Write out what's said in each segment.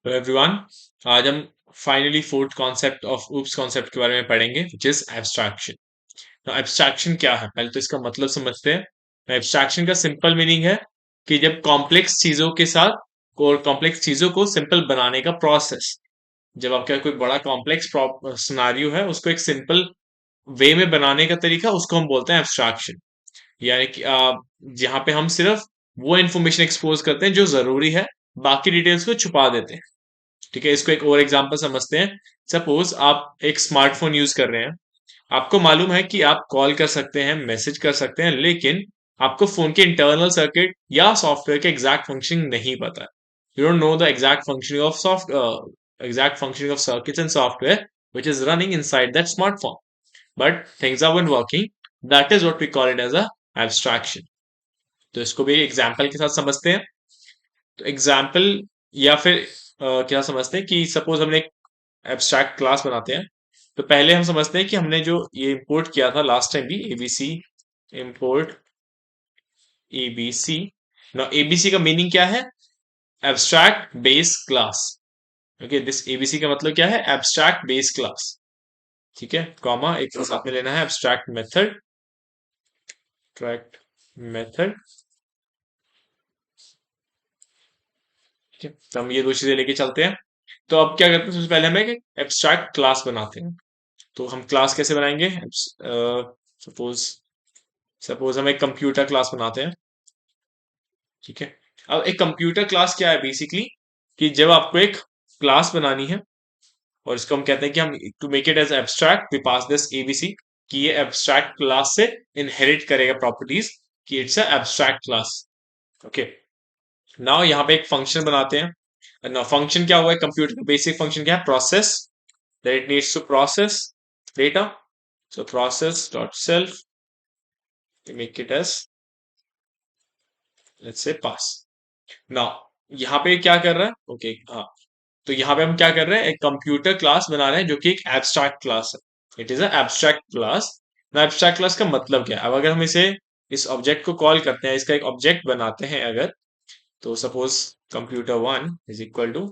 Hello everyone. आज हम finally fourth concept of oops concept के बारे में पढ़ेंगे विच इज एब्स्ट्रैक्शन। तो एब्स्ट्रैक्शन क्या है, पहले तो इसका मतलब समझते हैं। एब्स्ट्रैक्शन का सिंपल मीनिंग है कि जब कॉम्प्लेक्स चीजों के साथ और कॉम्प्लेक्स चीजों को सिंपल बनाने का प्रोसेस, जब आपका कोई बड़ा कॉम्प्लेक्स सिनारियो है उसको एक सिंपल वे में बनाने का तरीका, उसको हम बोलते हैं एब्स्ट्रैक्शन। यानी कि जहाँ पे हम सिर्फ वो इंफॉर्मेशन एक्सपोज करते हैं जो जरूरी है, बाकी डिटेल्स को छुपा देते हैं। ठीक है, इसको एक और एग्जांपल समझते हैं। सपोज आप एक स्मार्टफोन यूज कर रहे हैं। आपको मालूम है कि आप कॉल कर सकते हैं, मैसेज कर सकते हैं, लेकिन आपको फोन के इंटरनल सर्किट या सॉफ्टवेयर के एग्जैक्ट फंक्शनिंग नहीं पता है। You don't know the exact functioning of circuits and software which is running inside that smartphone, but things are when working. That is what we call it as a abstraction. तो इसको भी example के साथ समझते हैं। तो example या फिर क्या समझते हैं कि सपोज हमने एक एब्स्ट्रैक्ट क्लास बनाते हैं। तो पहले हम समझते हैं कि हमने जो ये इंपोर्ट किया था लास्ट टाइम भी, एबीसी इंपोर्ट एबीसी। ना एबीसी का मीनिंग क्या है? Abstract base class. Okay, this ABC का मतलब क्या है? Abstract base class. ठीक है, कॉमा एक साथ में लेना है, एब्स्ट्रैक्ट मेथड, एब्स्ट्रैक्ट मेथड। ठीक है, तो हम ये दो चीजें लेके चलते हैं। तो अब क्या करते हैं, सबसे पहले हम एक एब्स्ट्रैक्ट क्लास बनाते हैं। तो हम क्लास कैसे बनाएंगे? सपोज सपोज हम एक कंप्यूटर क्लास बनाते हैं। ठीक है, अब एक कंप्यूटर क्लास क्या है बेसिकली, कि जब आपको एक क्लास बनानी है और इसको हम कहते हैं कि हम to make it as abstract we pass this ABC, कि ये एब्स्ट्रैक्ट क्लास से इनहेरिट करेगा प्रॉपर्टीज, कि it's a abstract class. Okay, now यहाँ पे एक फंक्शन बनाते हैं। नाउ फंक्शन क्या हुआ है? कंप्यूटर का बेसिक फंक्शन क्या है? Process, that it needs to process data. So process dot self, make it as let's say pass. Now यहाँ पे क्या कर रहा है? ओके हाँ, तो यहाँ पे हम क्या कर रहे हैं? एक कंप्यूटर क्लास बना रहे हैं जो कि एक एब्स्ट्रैक्ट क्लास है। It is a abstract class. ना एब्स्ट्रैक्ट क्लास का मतलब क्या है? अब अगर हम इसे इस ऑब्जेक्ट को कॉल करते हैं, इसका एक ऑब्जेक्ट बनाते हैं अगर, तो suppose computer one is equal to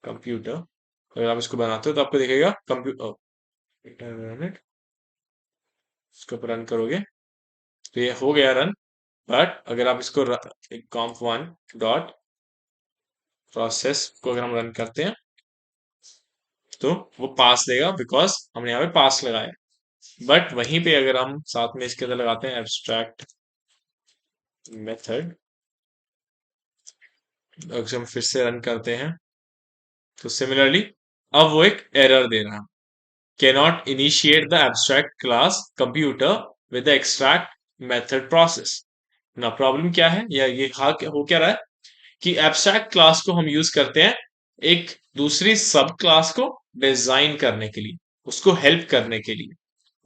computer. अगर आप इसको बनाते हो तो आपको दिखेगा कंप्यूटर, इसको रन करोगे तो ये हो गया रन। बट अगर आप इसको कॉम्प वन डॉट प्रोसेस को अगर हम रन करते हैं तो वो पास देगा, बिकॉज हमने यहाँ पे पास लगाया। बट वहीं पे अगर हम साथ में इसके अंदर लगाते हैं एब्स्ट्रैक्ट मेथड, अगर हम फिर से रन करते हैं तो सिमिलरली अब वो एक एरर दे रहा है, cannot initiate the abstract class computer with the extract method process. ना प्रॉब्लम क्या है, या ये हो क्या रहा है कि एब्स्ट्रैक्ट क्लास को हम यूज करते हैं एक दूसरी सब क्लास को डिजाइन करने के लिए, उसको हेल्प करने के लिए।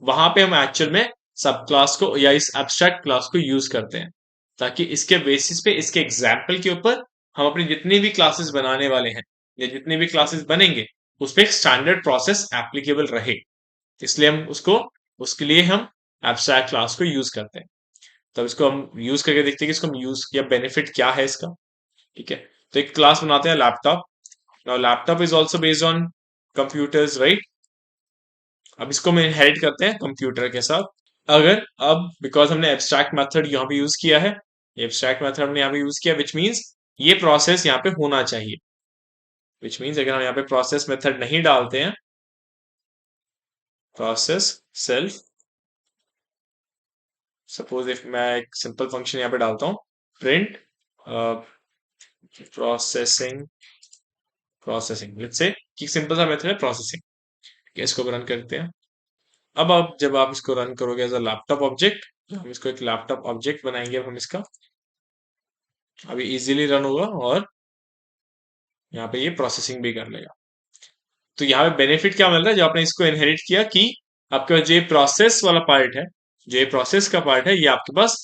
वहां पे हम एक्चुअल में सब क्लास को या इस एब्स्ट्रैक्ट क्लास को यूज करते हैं, ताकि इसके बेसिस पे, इसके एग्जाम्पल के ऊपर हम अपनी जितनी भी क्लासेस बनाने वाले हैं या जितने भी क्लासेस बनेंगे उस पर एक स्टैंडर्ड प्रोसेस एप्लीकेबल रहे। इसलिए हम उसको, उसके लिए हम एब्स्ट्रैक्ट क्लास को यूज करते हैं। तब इसको हम यूज करके देखते हैं कि इसको हम यूज किया, बेनिफिट क्या है इसका। ठीक है, तो एक क्लास बनाते हैं laptop. Now laptop is also based on computers, right? अब इसको हम इनहेरिट करते हैं कंप्यूटर के साथ। अगर अब बिकॉज हमने एब्स्ट्रैक्ट मेथड यहाँ पे यूज किया है, एब्स्ट्रैक्ट मेथड हमने यहाँ पे यूज किया, विच मीन्स ये प्रोसेस यहाँ पे होना चाहिए। विच मीन्स अगर हम यहाँ पे प्रोसेस मेथड नहीं डालते हैं, प्रोसेस सेल्फ, सपोज इफ मैं एक सिंपल फंक्शन यहाँ पे डालता हूँ, print processing, processing let's say कि सिंपल सा मेथड है प्रोसेसिंग। इसको रन करते हैं। अब जब आप इसको रन करोगे एज अ लैपटॉप ऑब्जेक्ट, हम इसको एक लैपटॉप ऑब्जेक्ट बनाएंगे। अब हम इसका अभी इजीली रन होगा और यहाँ पे ये प्रोसेसिंग भी कर लेगा। तो यहाँ पे बेनिफिट क्या मिल रहा है जो आपने इसको इनहेरिट किया, कि आपके पास जो ये प्रोसेस वाला पार्ट है, जो ये प्रोसेस का पार्ट है, ये आपके पास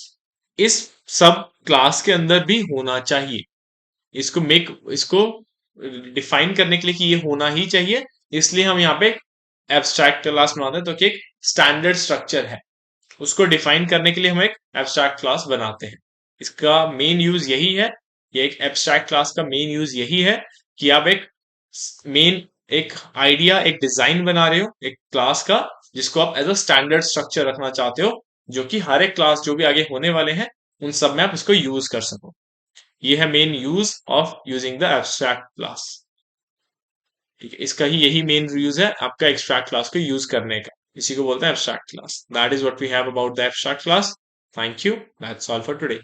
इस सब क्लास के अंदर भी होना चाहिए। इसको डिफाइन करने के लिए कि ये होना ही चाहिए, इसलिए हम यहाँ पे एब्स्ट्रैक्ट क्लास बनाते हैं। तो कि एक स्टैंडर्ड स्ट्रक्चर है, उसको डिफाइन करने के लिए हम एक एब्स्ट्रैक्ट क्लास बनाते हैं। इसका मेन यूज यही है, ये एक एब्स्ट्रैक्ट क्लास का मेन यूज यही है कि आप मेन एक आइडिया, एक डिजाइन बना रहे हो एक क्लास का, जिसको आप एज अ स्टैंडर्ड स्ट्रक्चर रखना चाहते हो, जो कि हर एक क्लास जो भी आगे होने वाले हैं उन सब में आप इसको यूज कर सको। ये है main use of using the abstract class. ठीक है, इसका ही यही मेन यूज है आपका एब्स्ट्रैक्ट क्लास को यूज करने का। इसी को बोलते हैं abstract class. That is what we have about the abstract class. Thank you, that's all for today.